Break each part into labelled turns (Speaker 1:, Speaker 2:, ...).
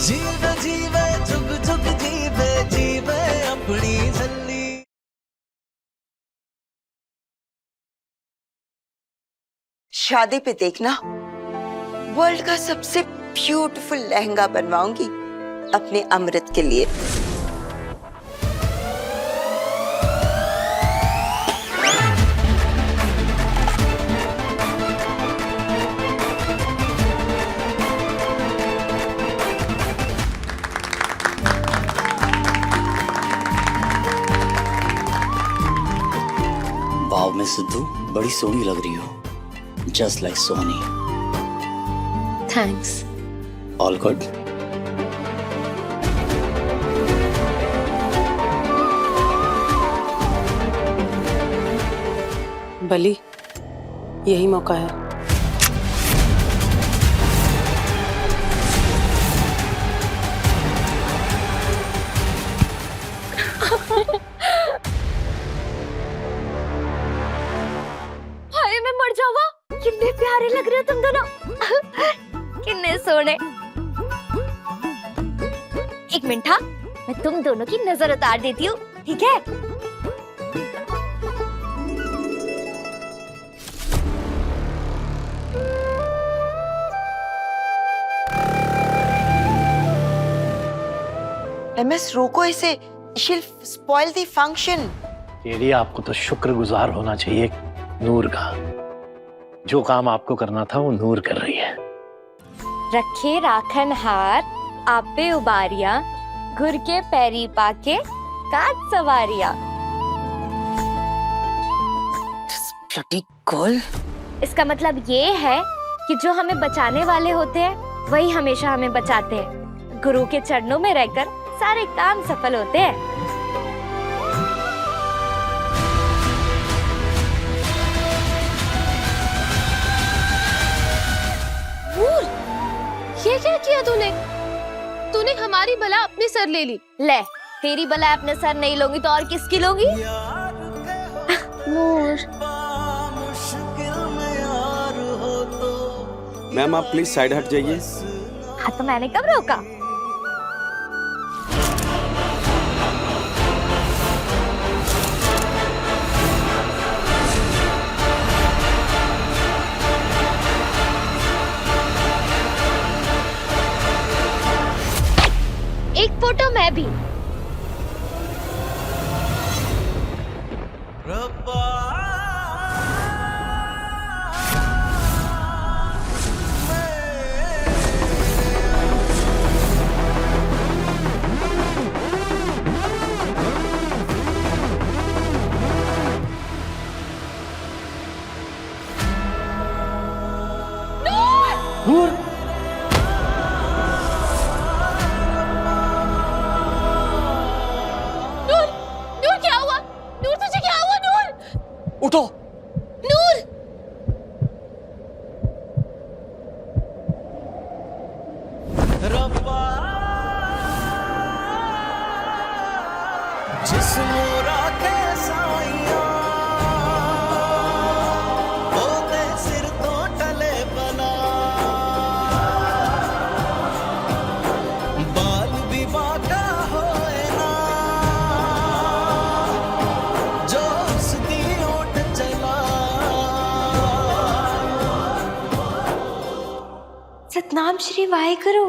Speaker 1: जीवे जीवे जुग जुग जीवे जीवे अपनी जल्दी।
Speaker 2: शादी पे देखना, वर्ल्ड का सबसे ब्यूटीफुल लहंगा बनवाऊंगी अपने अमृत के लिए।
Speaker 3: वाव में सिद्धू बड़ी सोहनी लग रही हो, just like Soni.
Speaker 4: Thanks.
Speaker 3: All good.
Speaker 5: Bali, यही मौका है।
Speaker 4: हाय मैं मर जावा। कितने प्यारे लग रहे हो तुम दोनों। कितने सोने। एक मिनट हाँ, मैं तुम दोनों की नजर उतार देती हूँ, ठीक है?
Speaker 2: MS रोको इसे, she'll spoil the function।
Speaker 6: ये आपको तो शुक्रगुजार होना चाहिए नूर का। जो काम आपको करना था वो नूर कर रही है।
Speaker 4: रखे राखन हार आप पे उबारिया, घुर के पैरी पाके काट सवारिया।
Speaker 2: Bloody girl।
Speaker 4: इसका मतलब ये है कि जो हमें बचाने वाले होते हैं वही हमेशा हमें बचाते हैं। गुरु के चरणों में रहकर सारे काम सफल होते हैं।
Speaker 7: नूर, ये क्या किया तूने? तूने हमारी बला अपने सर ले ली।
Speaker 4: ले, तेरी बला अपने सर नहीं लूंगी तो और किसकी लूंगी?
Speaker 7: नूर,
Speaker 8: मैम आप प्लीज साइड हट जाइए।
Speaker 4: हाँ तो मैंने कब रोका? एक फोटो मैं भी।
Speaker 6: नूर,
Speaker 7: नूर क्या हुआ? नूर तुझे क्या हुआ? नूर,
Speaker 3: उठो।
Speaker 7: नूर,
Speaker 1: जिस मोरा के साइया ओदे सिर तो टले बना, बाल भी बाका होए ना, जो उसदी ओट चला।
Speaker 4: सतनाम श्री वाहेगुरु।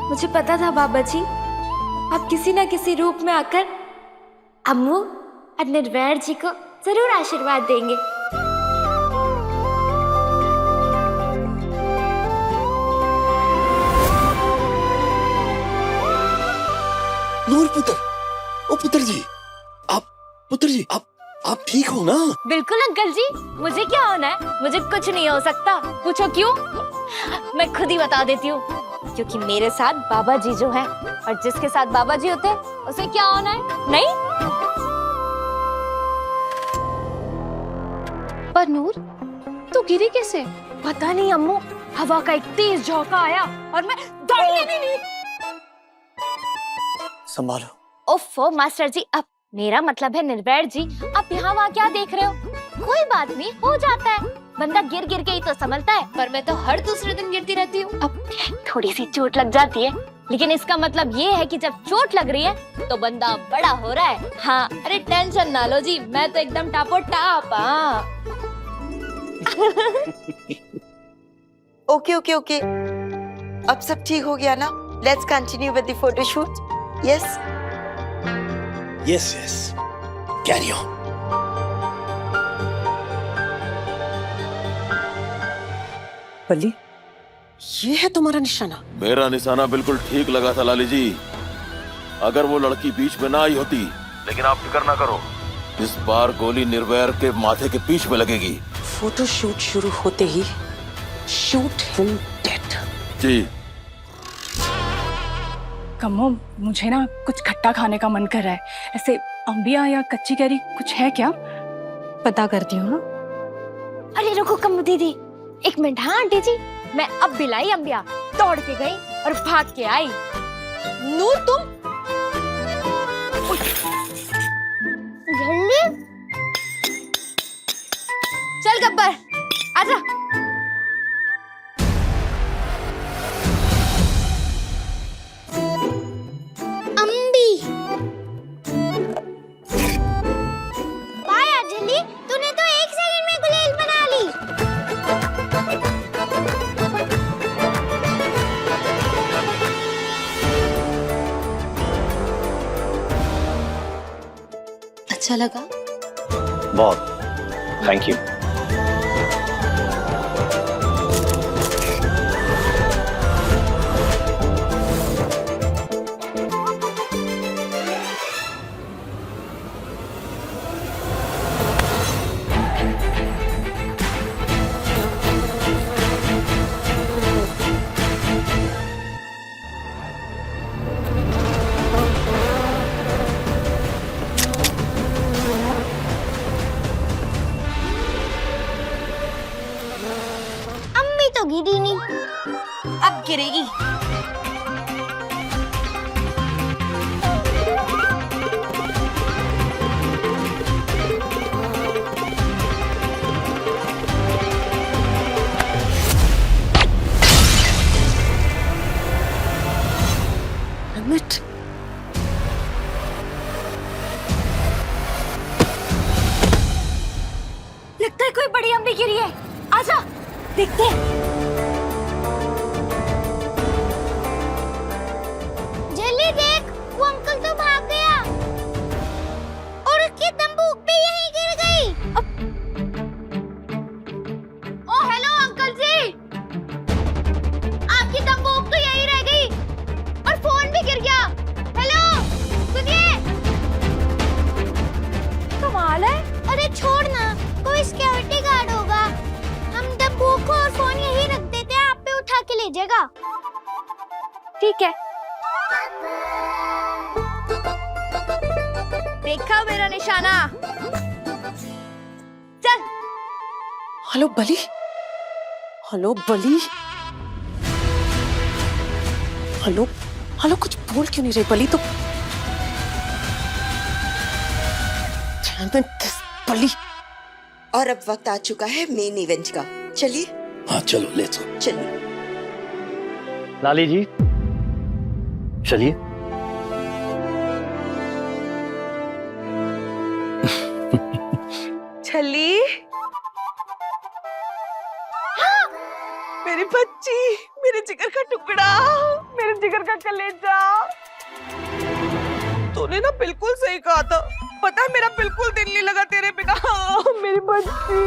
Speaker 4: मुझे पता था बाबा जी, आप किसी न किसी रूप में आकर अम्मू और निर्वैर जी को जरूर आशीर्वाद देंगे।
Speaker 3: नूर पुत्र, ओ पुत्र जी, आप ठीक हो ना?
Speaker 4: बिल्कुल अंकल जी, मुझे क्या होना है? मुझे कुछ नहीं हो सकता। पूछो क्यों? मैं खुद ही बता देती हूँ। क्योंकि मेरे साथ बाबा जी जो है, और जिसके साथ बाबा जी होते हैं उसे क्या होना है? नहीं?
Speaker 7: पर नूर, तू गिरी कैसे?
Speaker 4: पता नहीं अम्मू, हवा का एक तेज झोंका आया और मैं दौड़ी नहीं।
Speaker 3: संभालो।
Speaker 4: ओफो मास्टर जी, अब मेरा मतलब है निर्वैर जी, आप यहाँ वहाँ क्या देख रहे हो? कोई बात नहीं, हो जाता है। बंदा गिर गिर के ही तो संभलता है। पर मैं तो हर दूसरे दिन गिरती रहती हूँ। अब थोड़ी सी चोट लग जाती है, लेकिन इसका मतलब ये है कि जब चोट लग रही है तो बंदा बड़ा हो रहा है। हाँ, अरे टेंशन ना लो जी, मैं तो एकदम टापो टाप। हाँ।
Speaker 2: ओके ओके ओके, अब सब ठीक हो गया ना? Let's continue with the photoshoot. Yes
Speaker 3: yes yes, carry on.
Speaker 5: Bali, ये है तुम्हारा निशाना?
Speaker 9: मेरा निशाना बिल्कुल ठीक लगा था लाली जी, अगर वो लड़की बीच में ना आई होती। लेकिन आप फिक्र ना करो, इस बार गोली निर्वैर के माथे के बीच में लगेगी।
Speaker 5: फोटोशूट शुरू होते ही शूट हिम डेड।
Speaker 9: जी।
Speaker 10: कमो, मुझे ना कुछ खट्टा खाने का मन कर रहा है। ऐसे अंबिया या कच्ची कैरी कुछ है क्या? पता करती हूँ ना।
Speaker 4: अरे रुको कम्मू दीदी, एक मिनट। हाँ आंटी जी, मैं अब भी लाई अंबिया। दौड़ के गई और भाग के आई। नूर तुम जल्दी चल गब्बर, आजा। अम्बी पाया जल्दी, तूने तो 1 सेकंड में गुलेल बना ली। अच्छा लगा?
Speaker 6: बहुत, थैंक यू।
Speaker 4: अम्मी तो गिरी नहीं, अब गिरेगी।
Speaker 5: अमित,
Speaker 4: लगता है कोई बड़ी अम्बी गिरी है। आजा देखते हैं। जल्दी देख, वो अंकल तो भाग गया और उसकी बंदूक भी यहीं गिर गई। ओ हेलो अंकल जी, आपकी बंदूक तो यहीं रह गई और फोन भी गिर गया। हेलो सुनिए। कमाल है। अरे छोड़ ना, कोई सिक्योरिटी गार्ड होगा। हम बंदूक और फोन यहीं रख देते हैं, आप पे उठा के ले जाएगा। ठीक है। देखा मेरा निशाना? चल।
Speaker 5: हेलो बली, हेलो बली, हेलो हेलो, कुछ बोल क्यों नहीं रही बली? तो बली।
Speaker 2: और अब वक्त आ चुका है मेन इवेंट का। चलिए।
Speaker 3: हाँ चलो, लेट्स गो।
Speaker 2: चलिए।
Speaker 6: लाली जी चलिए।
Speaker 5: छली, मेरी बच्ची, मेरे जिगर का टुकड़ा, मेरे जिगर का कलेजा। तूने ना बिल्कुल सही कहा था। पता है मेरा बिल्कुल दिल नहीं लगा तेरे बिना। मेरी बच्ची।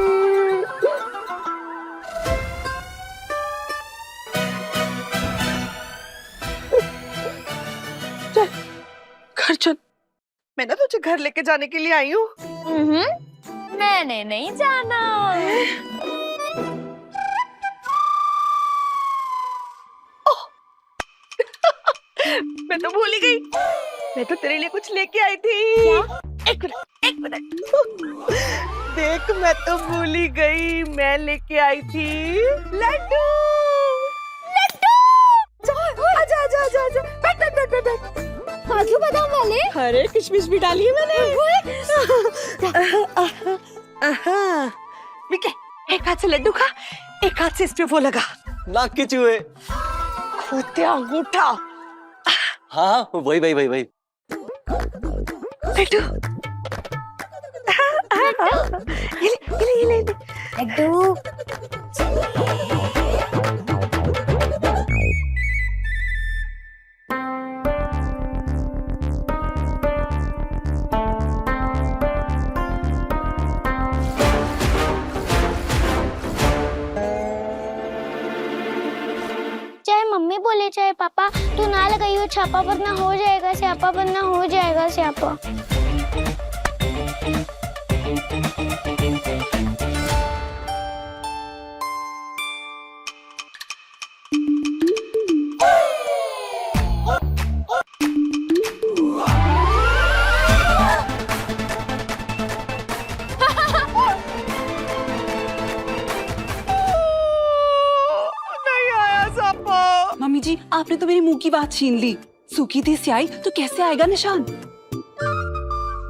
Speaker 5: चल घर चल, मैं ना तुझे घर लेके जाने के लिए आई हूँ।
Speaker 4: मैंने नहीं जाना।
Speaker 5: मैं तो भूल ही गई, मैं तो तेरे लिए कुछ लेके आई थी।
Speaker 4: क्या?
Speaker 5: एक मिनट देख, मैं तो भूल ही गई, मैं लेके आई थी लड्डू। आजा आजा आजा आजा, बैठ बैठ बैठ बैठ बैठ।
Speaker 4: काजू बादाम वाले?
Speaker 5: अरे किशमिश भी डाली है मैंने। विके, एक हाथ से लड्डू खा, एक हाथ से इस पे वो लगा।
Speaker 8: नाक के चूहे।
Speaker 5: खोते अंगूठा।
Speaker 8: हाँ वही।
Speaker 5: लड्डू। ये ले।
Speaker 4: लड्डू।
Speaker 11: चाहे मम्मी बोले चाहे पापा, तू ना लगाई हो छापा वरना हो जाएगा स्यापा, वरना हो जाएगा स्यापा।
Speaker 10: मम्मी जी, आपने तो मेरे मुंह की बात छीन ली। सूखी थी स्याही तो कैसे आएगा निशान?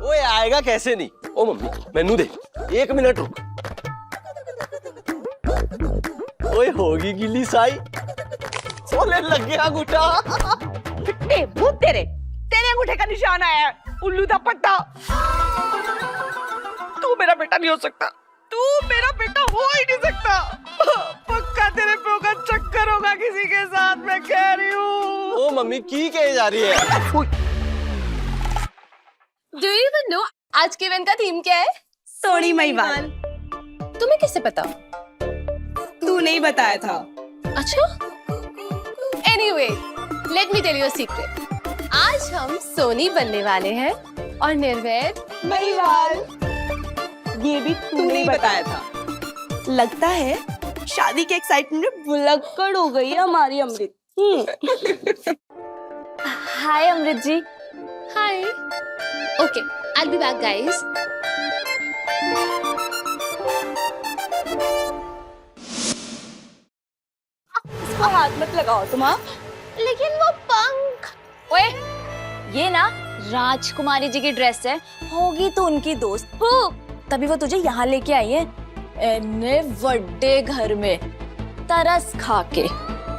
Speaker 8: ओए आएगा कैसे नहीं। ओ मम्मी मैनू दे, 1 मिनट रुक। ओए होगी गिल्ली साई, सोले लग गया अंगूठा।
Speaker 5: फिट्टे भूत तेरे अंगूठे का निशान आया है, उल्लू दा पट्टा। तू मेरा बेटा नहीं हो सकता, तू मेरा बेटा हो ही नहीं सकता। पक्का तेरे पे होगा चक्कर होगा किसी के साथ, मैं कह रही हूँ।
Speaker 8: ओ मम्मी की कहे जा रही है?
Speaker 7: Do you even know आज के इवेंट का थीम क्या है?
Speaker 5: सोनी महिवाल।
Speaker 7: तुम्हें कैसे पता?
Speaker 5: तू नहीं बताया था।
Speaker 7: अच्छा? Anyway, let me tell you a secret. आज हम सोनी बनने वाले हैं और निर्वैर
Speaker 5: महिवाल। ये भी तू नहीं बताया था। लगता है शादी के एक्साइटमेंट में भुलक्कड़ हो गई है हमारी अमृत।
Speaker 4: हाय अमृत जी।
Speaker 7: Hi. Okay, I'll be back, guys.
Speaker 5: इसको हाथ मत लगाओ तुम।
Speaker 7: लेकिन वो पंख।
Speaker 4: ओए, ये ना राजकुमारी जी की ड्रेस है, होगी तो उनकी दोस्त हो, तभी वो तुझे यहाँ लेके आई है इतने बड़े घर में तरस खा के।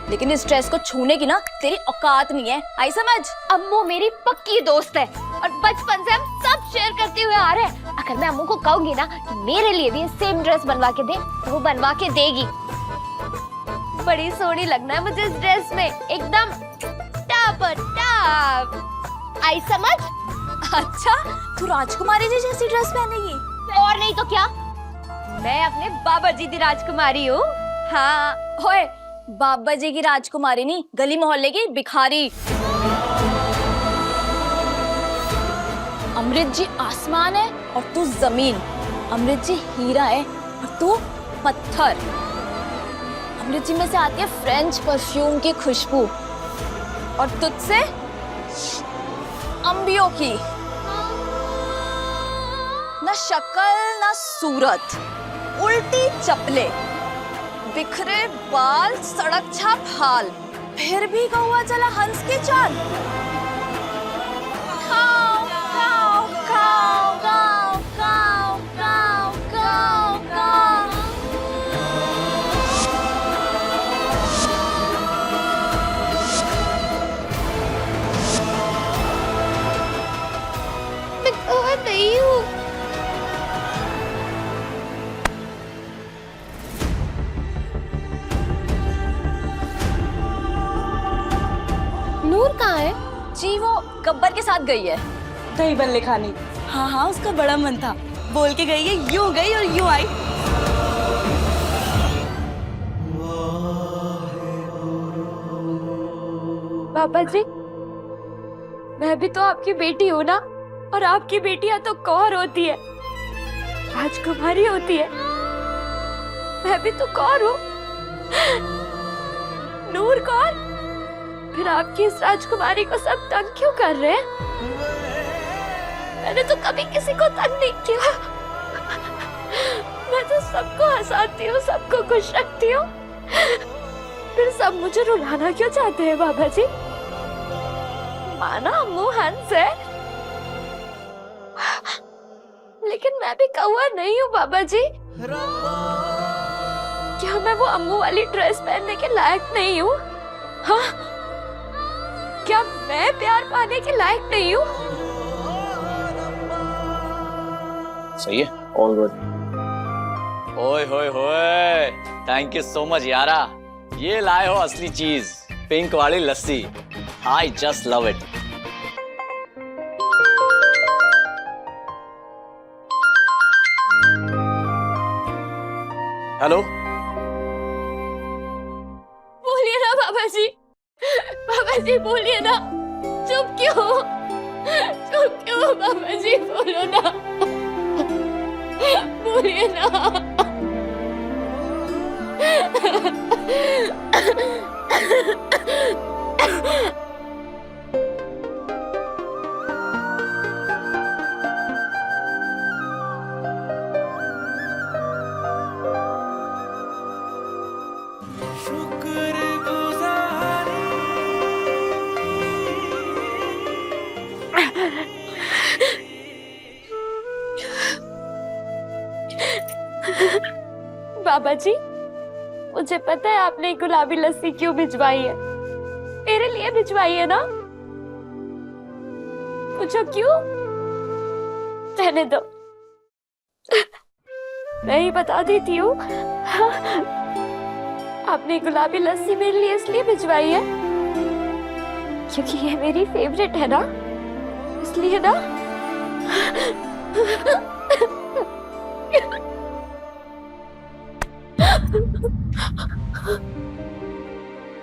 Speaker 4: लेकिन इस ड्रेस को छूने की ना तेरी औकात नहीं है, आई समझ?
Speaker 11: अम्मू मेरी पक्की दोस्त है और बचपन से हम सब शेयर करते हुए आ रहे हैं। अगर मैं अम्मू को कहूंगी ना कि मेरे लिए भी सेम ड्रेस बनवा के दे, तो वो बनवा के देगी। बड़ी सोहनी लगना है मुझे इस ड्रेस में, एकदम टॉप टॉप। आई समझ?
Speaker 4: अच्छा, तू राजकुमारी जी जैसी ड्रेस पहनेगी?
Speaker 11: और नहीं तो क्या, मैं अपने बाबा जी की राजकुमारी हूँ।
Speaker 4: हाँ, होए बाबा जी की राजकुमारी नहीं, गली मोहल्ले की भिखारी। अमृत जी आसमान है और तू जमीन, अमृत जी हीरा है और तू पत्थर। अमृत जी में से आती है फ्रेंच परफ्यूम की खुशबू और तुझसे अंबियों की। न शक्ल न सूरत, उल्टी चपले, बिखरे बाल, सड़क छाप हाल, फिर भी कौवा चला हंस के चाल। काव काव काव काव काव काव काव काव।
Speaker 11: मैं कौवा नहीं हूँ।
Speaker 7: नूर कहाँ है?
Speaker 4: जी वो गब्बर के साथ गई है
Speaker 5: दही बल्ले खाने। हाँ उसका बड़ा मन था, बोल के गई है, यूं गई और यूं आई।
Speaker 11: पापा जी, मैं भी तो आपकी बेटी हूँ ना, और आपकी बेटियां तो कौर होती है, राजकुमारी होती है। मैं भी तो कौर हूँ, नूर कौर। फिर आपकी इस राजकुमारी को सब तंग क्यों कर रहे हैं? मैंने तो कभी किसी को तंग नहीं किया। मैं तो सबको हंसाती हूँ, सबको खुश रखती हूँ। फिर सब मुझे रुलाना क्यों चाहते हैं बाबा जी? माना अम्मू हंस है, लेकिन मैं भी कौवा नहीं हूँ बाबा जी? क्या मैं वो अम्मू वाली ड्रेस पहनने के लायक नहीं हूँ? हाँ, क्या मैं प्यार पाने के लायक नहीं हूँ?
Speaker 3: सही है, ऑल गुड। ओए होए होए, थैंक यू सो मच यारा। ये लाए हो असली चीज, पिंक वाली lassi. I just love it. Hello,
Speaker 11: बोलिए ना बाबा जी, बाबा जी बोलिए ना। चुप क्यों? चुप क्यों बाबा जी? बोलो ना, बोलिए ना। बाबा जी, मुझे पता है आपने गुलाबी लस्सी क्यों भिजवाई है। मेरे लिए भिजवाई है ना? पूछो क्यों? रहने दो, मैं ही बता देती हूँ। आपने गुलाबी लस्सी मेरे लिए इसलिए भिजवाई है क्योंकि ये मेरी फेवरेट है ना, इसलिए ना।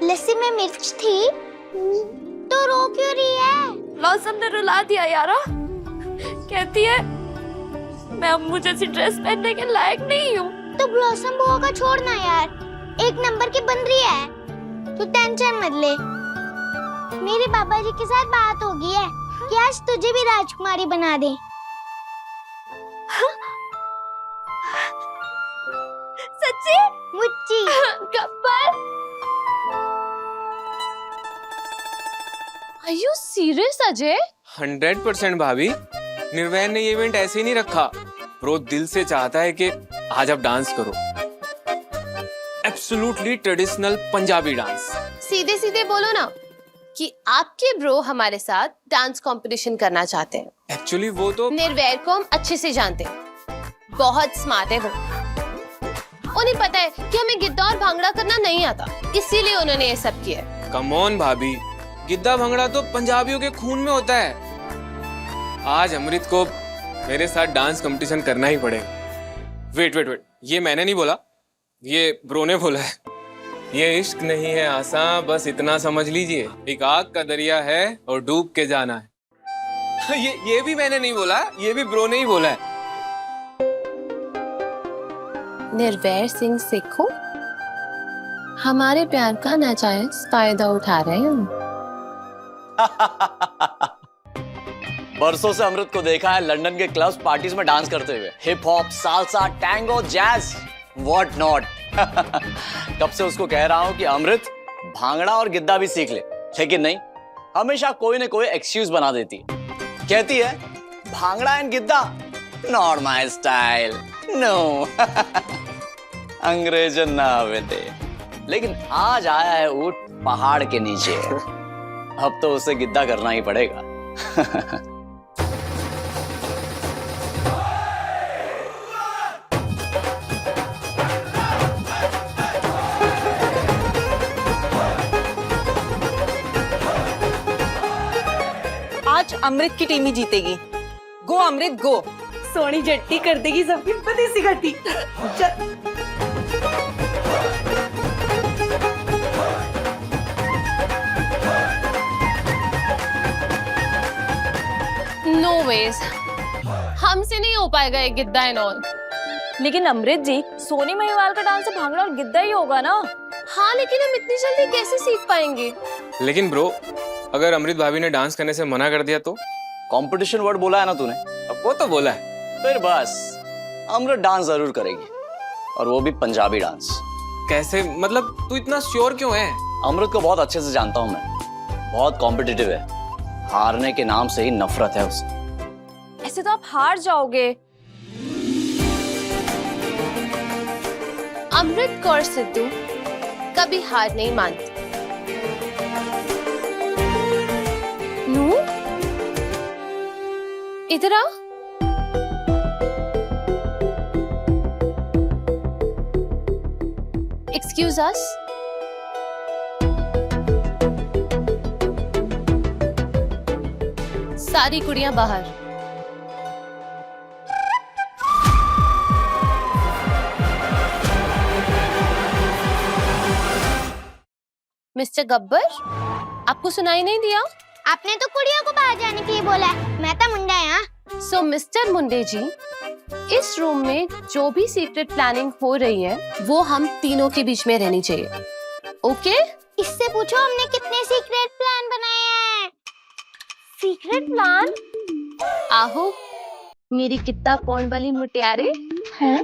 Speaker 4: लस्सी में मिर्च थी तो रो क्यों रही है?
Speaker 11: ब्लॉसम ने रुला दिया यारा। कहती है मैं अम्मू जैसी ड्रेस पहनने के लायक नहीं हूँ।
Speaker 4: तो ब्लॉसम बुआ का छोड़ना यार, एक नंबर की बन रही है। तू टेंशन मत ले, मेरे बाबा जी के साथ बात हो गई है कि आज तुझे भी राजकुमारी बना दे।
Speaker 11: सच्ची?
Speaker 4: मुच्ची।
Speaker 11: Gabbar.
Speaker 7: Are you serious Ajay?
Speaker 12: 100% भाभी, निर्वैर ने ये इवेंट ऐसे ही नहीं रखा। ब्रो दिल से चाहता है कि आज आप डांस करो, एब्सोल्युटली ट्रेडिशनल पंजाबी डांस।
Speaker 7: सीधे सीधे बोलो ना कि आपके ब्रो हमारे साथ डांस कंपटीशन करना चाहते हैं।
Speaker 12: एक्चुअली वो तो
Speaker 7: निर्वैर को हम अच्छे से जानते हैं, बहुत स्मार्ट है वो। उन्हें पता है कि हमें गिद्दा और भांगड़ा करना नहीं आता, इसीलिए उन्होंने ये सब किया।
Speaker 12: कम ऑन भाभी, गिद्दा भंगड़ा तो पंजाबियों के खून में होता है। आज अमृत को मेरे साथ डांस कंपटीशन करना ही पड़ेगा। वेट वेट वेट, ये मैंने नहीं बोला, ये ब्रो ने बोला है। ये इश्क नहीं है आसान, बस इतना समझ लीजिए, एक आग का दरिया है और डूब के जाना है। ये भी मैंने नहीं बोला, ये भी ब्रो ने ही बोला है।
Speaker 7: निर्वैर सिंह सिखो हमारे प्यार का नाजायज फायदा उठा रहे हैं।
Speaker 3: बरसों से अमृत को देखा है लंदन के क्लब्स पार्टीज में डांस करते हुए, hip hop, salsa, tango, jazz, what not. कब से उसको कह रहा हूं कि अमृत भांगड़ा और गिद्दा भी सीख ले, लेकिन नहीं, हमेशा कोई न कोई एक्सक्यूज बना देती है। कहती है Bhangra and Giddha not my style, no. अंग्रेजन ना हुए थे, लेकिन आज आया है ऊंट पहाड़ के नीचे। अब तो उसे गिद्दा करना ही पड़ेगा।
Speaker 5: आज अमृत की टीम ही जीतेगी। गो अमृत गो। सोनी जट्टी कर देगी सबकी पति सी गट्टी।
Speaker 7: नो वेज, हमसे नहीं हो पाएगा ये गिद्दा एंड ऑल।
Speaker 11: लेकिन अमृत जी, सोनी महिवाल का डांस भांगड़ा और गिद्दा ही होगा ना?
Speaker 7: हाँ, लेकिन हम इतनी जल्दी कैसे सीख पाएंगे?
Speaker 12: लेकिन ब्रो, अगर अमृत भाभी ने डांस करने से मना कर दिया तो?
Speaker 3: कंपटीशन वर्ड बोला है ना तूने,
Speaker 12: अब वो तो बोला है।
Speaker 3: फिर बस अमृत डांस जरूर करेगी, और वो भी पंजाबी डांस।
Speaker 12: कैसे? मतलब तू इतना श्योर क्यों है?
Speaker 3: अमृत को बहुत अच्छे से जानता हूं मैं, बहुत कॉम्पिटिटिव है, हारने के नाम से ही नफरत है उसे।
Speaker 11: ऐसे तो आप हार जाओगे।
Speaker 7: अमृत कौर सिद्धू कभी हार नहीं मानती। नूर, इधर आओ। एक्सक्यूज अस। सारी कुड़ियां बाहर। मिस्टर गब्बर, आपको सुनाई नहीं दिया?
Speaker 11: आपने तो कुड़ियों को बाहर जाने के लिए बोला है। मैं तो मुंडा है। हाँ?
Speaker 7: सो मिस्टर मुंडे जी, इस रूम में जो भी सीक्रेट प्लानिंग हो रही है वो हम तीनों के बीच में रहनी चाहिए। ओके?
Speaker 11: इससे पूछो हमने कितने सीक्रेट प्लान बनाए हैं। Secret plan?
Speaker 7: आहो, मेरी कितना पौंड वाली मुटियारे
Speaker 11: हैं?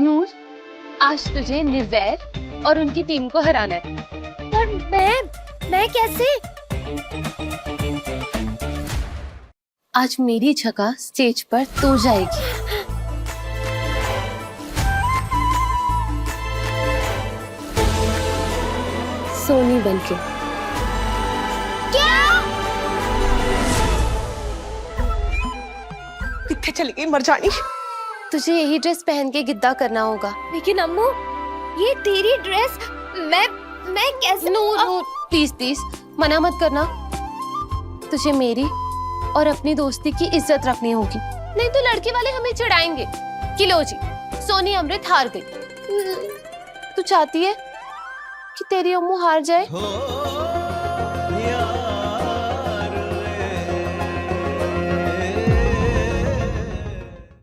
Speaker 7: नूर, आज तुझे निर्वैर और उनकी टीम को हराना है।
Speaker 11: पर मैं कैसे?
Speaker 7: आज मेरी जगह स्टेज पर तू जाएगी। सोनी बनके।
Speaker 5: कितने चली गई मरजानी?
Speaker 7: तुझे यही ड्रेस पहन के गिद्दा करना होगा।
Speaker 11: लेकिन अम्मू, ये तेरी ड्रेस, मैं कैसे?
Speaker 7: नूर, नूर, प्लीज प्लीज मना मत करना। तुझे मेरी और अपनी दोस्ती की इज्जत रखनी होगी, नहीं तो लड़के वाले हमें चिढ़ाएंगे कि लो जी, सोनी अमृत हार गई। तू चाहती है कि तेरी अम्मू हार जाए?